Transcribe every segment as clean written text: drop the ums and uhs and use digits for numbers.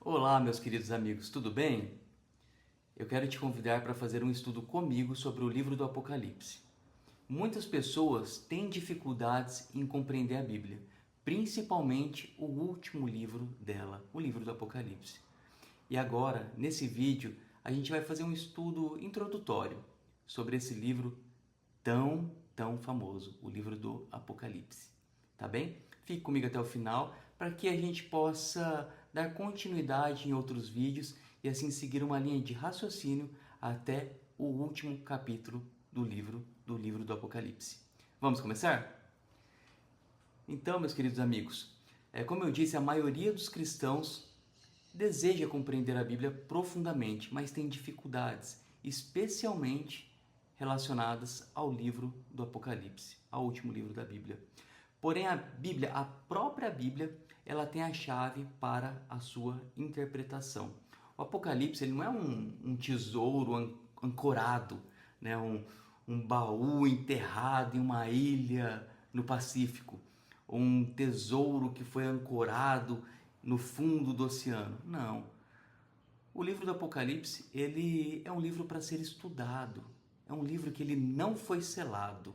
Olá, meus queridos amigos, tudo bem? Eu quero te convidar para fazer um estudo comigo sobre o livro do Apocalipse. Muitas pessoas têm dificuldades em compreender a Bíblia, principalmente o último livro dela, o livro do Apocalipse. E agora, nesse vídeo, a gente vai fazer um estudo introdutório sobre esse livro tão famoso, o livro do Apocalipse. Tá bem? Fique comigo até o final para que a gente possa dar continuidade em outros vídeos e assim seguir uma linha de raciocínio até o último capítulo do livro do Apocalipse. Vamos começar? Então, meus queridos amigos, como eu disse, a maioria dos cristãos deseja compreender a Bíblia profundamente, mas tem dificuldades, especialmente relacionadas ao livro do Apocalipse, ao último livro da Bíblia. Porém, a Bíblia, a própria Bíblia, ela tem a chave para a sua interpretação. O Apocalipse ele não é um tesouro ancorado, né? um baú enterrado em uma ilha no Pacífico, um tesouro que foi ancorado no fundo do oceano. Não. O livro do Apocalipse ele é um livro para ser estudado. É um livro que ele não foi selado.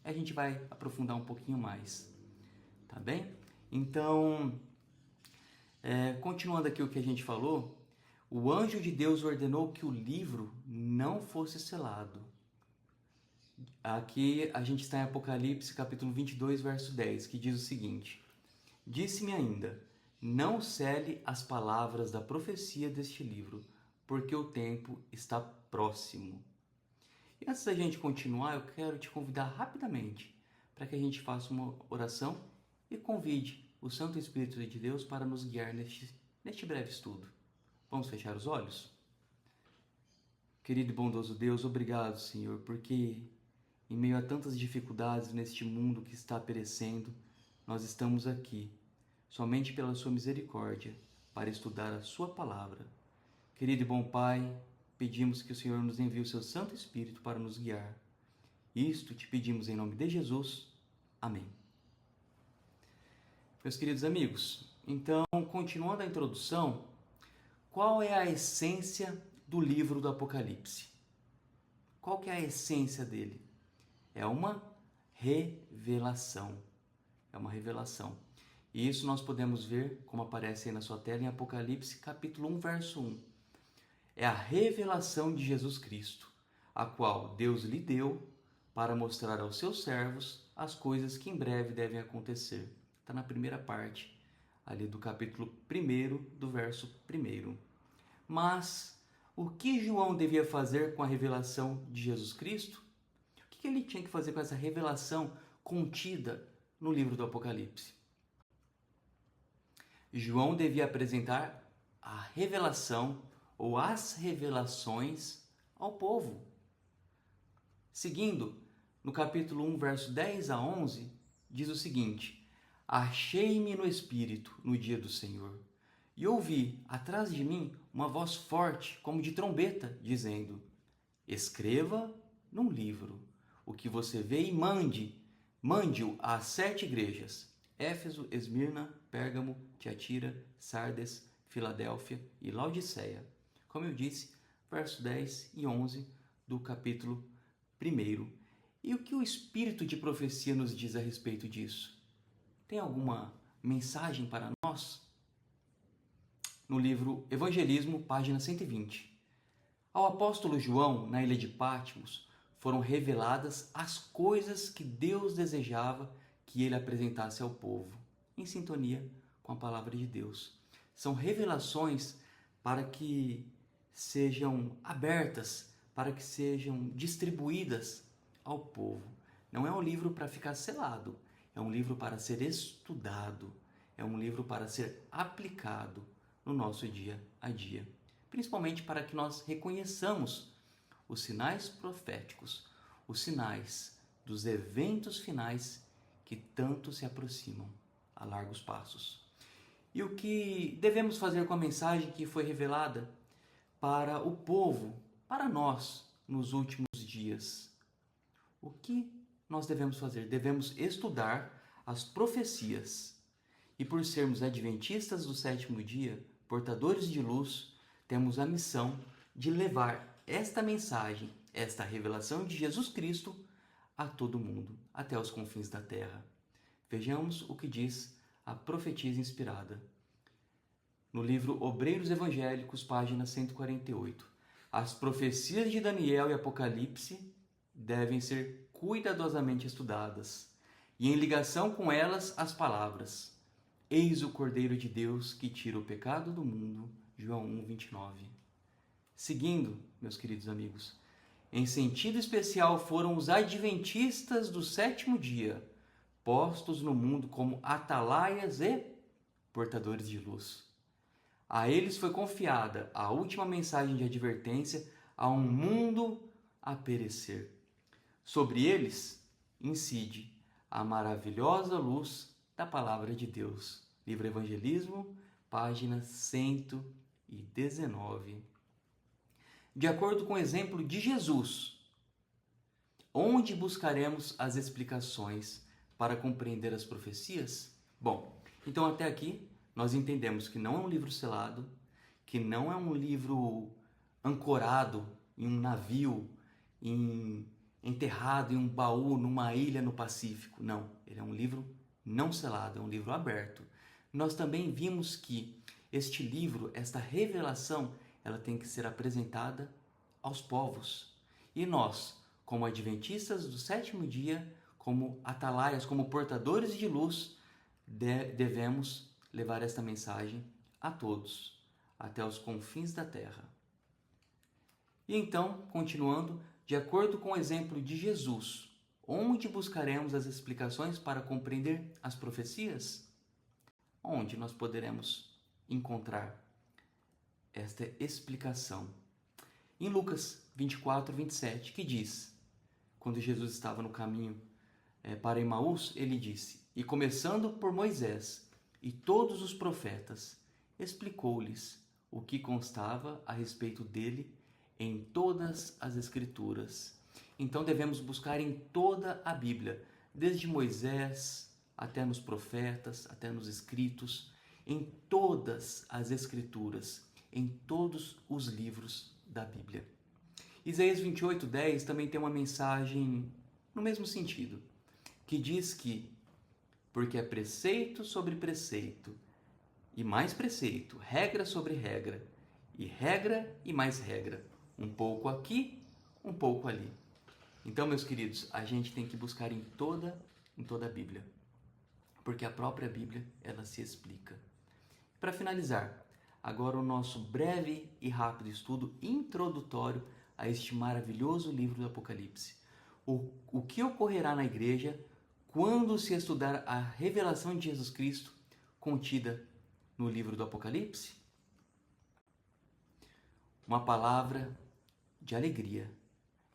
A gente vai aprofundar um pouquinho mais, tá bem? Então, continuando aqui o que a gente falou, o anjo de Deus ordenou que o livro não fosse selado. Aqui a gente está em Apocalipse capítulo 22, verso 10, que diz o seguinte: Disse-me ainda, não cele as palavras da profecia deste livro, porque o tempo está próximo. E antes da gente continuar, eu quero te convidar rapidamente para que a gente faça uma oração e convide o Santo Espírito de Deus para nos guiar neste breve estudo. Vamos fechar os olhos? Querido e bondoso Deus, obrigado, Senhor, porque em meio a tantas dificuldades neste mundo que está perecendo, nós estamos aqui, somente pela sua misericórdia, para estudar a sua palavra. Querido e bom Pai, pedimos que o Senhor nos envie o seu Santo Espírito para nos guiar. Isto te pedimos em nome de Jesus. Amém. Meus queridos amigos, então, continuando a introdução, qual é a essência do livro do Apocalipse? Qual que é a essência dele? É uma revelação. É uma revelação. E isso nós podemos ver, como aparece aí na sua tela, em Apocalipse capítulo 1, verso 1. É a revelação de Jesus Cristo, a qual Deus lhe deu para mostrar aos seus servos as coisas que em breve devem acontecer. Está na primeira parte, ali do capítulo 1, do verso 1. Mas o que João devia fazer com a revelação de Jesus Cristo? O que ele tinha que fazer com essa revelação contida no livro do Apocalipse? João devia apresentar a revelação ou as revelações ao povo. Seguindo, no capítulo 1, verso 10 a 11, diz o seguinte: Achei-me no Espírito no dia do Senhor, e ouvi atrás de mim uma voz forte, como de trombeta, dizendo: Escreva num livro o que você vê e mande-o às 7 igrejas: Éfeso, Esmirna, Pérgamo, Tiatira, Sardes, Filadélfia e Laodiceia. Como eu disse, verso 10 e 11 do capítulo 1. E o que o Espírito de profecia nos diz a respeito disso? Tem alguma mensagem para nós? No livro Evangelismo, página 120. Ao apóstolo João, na ilha de Patmos, foram reveladas as coisas que Deus desejava que ele apresentasse ao povo, em sintonia com a palavra de Deus. São revelações para que sejam abertas, para que sejam distribuídas ao povo. Não é um livro para ficar selado, é um livro para ser estudado, é um livro para ser aplicado no nosso dia a dia, principalmente para que nós reconheçamos os sinais proféticos, os sinais dos eventos finais que tanto se aproximam a largos passos. E o que devemos fazer com a mensagem que foi revelada para o povo, para nós, nos últimos dias? O que nós devemos fazer? Devemos estudar as profecias. E por sermos adventistas do sétimo dia, portadores de luz, temos a missão de levar esta mensagem, esta revelação de Jesus Cristo a todo mundo, até os confins da terra. Vejamos o que diz a profetisa inspirada. No livro Obreiros Evangélicos, página 148. As profecias de Daniel e Apocalipse devem ser cuidadosamente estudadas, e em ligação com elas as palavras: Eis o Cordeiro de Deus que tira o pecado do mundo. João 1:29. Seguindo, meus queridos amigos, em sentido especial foram os adventistas do sétimo dia, postos no mundo como atalaias e portadores de luz. A eles foi confiada a última mensagem de advertência a um mundo a perecer. Sobre eles incide a maravilhosa luz da Palavra de Deus. Livro Evangelismo, página 119. De acordo com o exemplo de Jesus, onde buscaremos as explicações para compreender as profecias? Bom, então até aqui nós entendemos que não é um livro selado, que não é um livro ancorado em um navio, enterrado em um baú numa ilha no Pacífico. Não, ele é um livro não selado, é um livro aberto. Nós também vimos que este livro, esta revelação, ela tem que ser apresentada aos povos. E nós, como adventistas do sétimo dia, como atalaias, como portadores de luz, devemos levar esta mensagem a todos, até os confins da terra. E então, continuando, de acordo com o exemplo de Jesus, onde buscaremos as explicações para compreender as profecias? Onde nós poderemos encontrar esta explicação? Em Lucas 24:27, que diz, quando Jesus estava no caminho para Emaús, ele disse: E começando por Moisés e todos os profetas, explicou-lhes o que constava a respeito dele em todas as Escrituras. Então devemos buscar em toda a Bíblia, desde Moisés até nos profetas, até nos escritos, em todas as Escrituras, em todos os livros da Bíblia. Isaías 28:10 também tem uma mensagem no mesmo sentido, que diz que porque é preceito sobre preceito, e mais preceito, regra sobre regra, e mais regra, um pouco aqui, um pouco ali. Então, meus queridos, a gente tem que buscar em toda a Bíblia, porque a própria Bíblia, ela se explica. Para finalizar, agora o nosso breve e rápido estudo introdutório a este maravilhoso livro do Apocalipse. O que ocorrerá na igreja quando se estudar a revelação de Jesus Cristo contida no livro do Apocalipse? Uma palavra de alegria,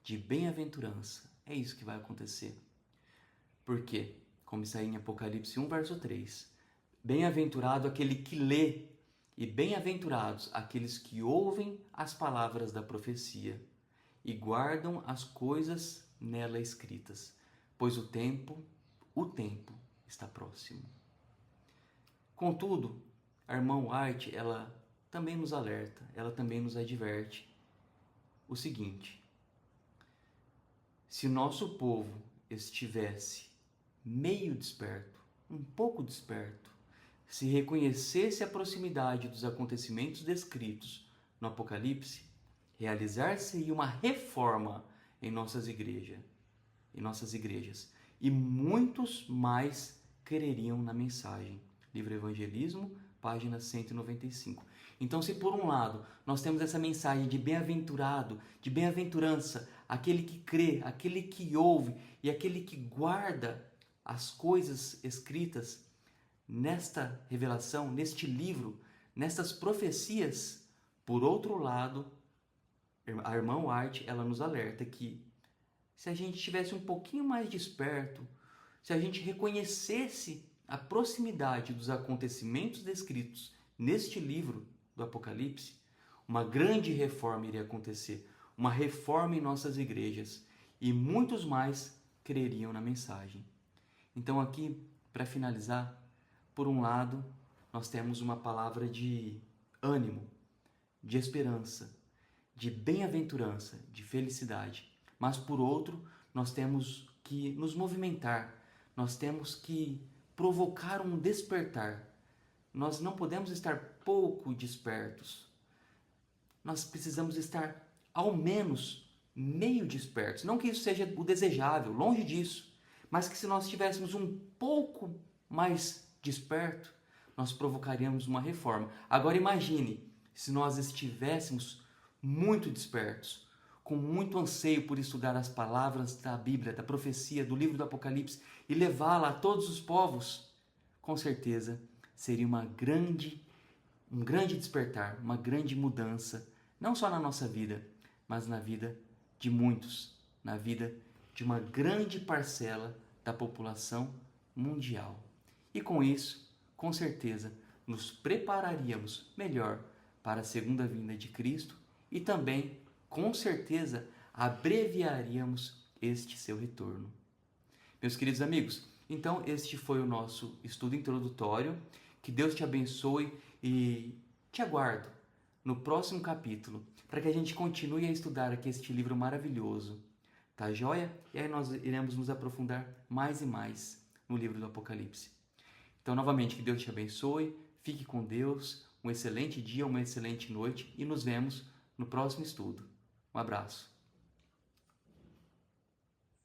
de bem-aventurança. É isso que vai acontecer. Porque, como está em Apocalipse 1, verso 3, bem-aventurado aquele que lê e bem-aventurados aqueles que ouvem as palavras da profecia e guardam as coisas nela escritas, pois o tempo está próximo. Contudo, a irmã White, ela também nos alerta, ela também nos adverte o seguinte: se nosso povo estivesse meio desperto, um pouco desperto, se reconhecesse a proximidade dos acontecimentos descritos no Apocalipse, realizar-se-ia uma reforma em nossas igrejas, e muitos mais creriam na mensagem. Livro Evangelismo, página 195. Então, se por um lado nós temos essa mensagem de bem-aventurado, de bem-aventurança, aquele que crê, aquele que ouve e aquele que guarda as coisas escritas nesta revelação, neste livro, nestas profecias, por outro lado, a irmã White, ela nos alerta que se a gente estivesse um pouquinho mais desperto, se a gente reconhecesse a proximidade dos acontecimentos descritos neste livro do Apocalipse, uma grande reforma iria acontecer, uma reforma em nossas igrejas, e muitos mais creriam na mensagem. Então aqui, para finalizar, por um lado, nós temos uma palavra de ânimo, de esperança, de bem-aventurança, de felicidade. Mas, por outro, nós temos que nos movimentar, nós temos que provocar um despertar. Nós não podemos estar pouco despertos. Nós precisamos estar, ao menos, meio despertos. Não que isso seja o desejável, longe disso, mas que se nós estivéssemos um pouco mais desperto, nós provocaríamos uma reforma. Agora imagine se nós estivéssemos muito despertos, com muito anseio por estudar as palavras da Bíblia, da profecia, do livro do Apocalipse e levá-la a todos os povos. Com certeza seria um grande despertar, uma grande mudança, não só na nossa vida, mas na vida de muitos, na vida de uma grande parcela da população mundial. E com isso, com certeza, nos prepararíamos melhor para a segunda vinda de Cristo e também, com certeza, abreviaríamos este seu retorno. Meus queridos amigos, então este foi o nosso estudo introdutório. Que Deus te abençoe e te aguardo no próximo capítulo para que a gente continue a estudar aqui este livro maravilhoso. Tá joia? E aí nós iremos nos aprofundar mais e mais no livro do Apocalipse. Então, novamente, que Deus te abençoe, fique com Deus, um excelente dia, uma excelente noite e nos vemos no próximo estudo. Um abraço.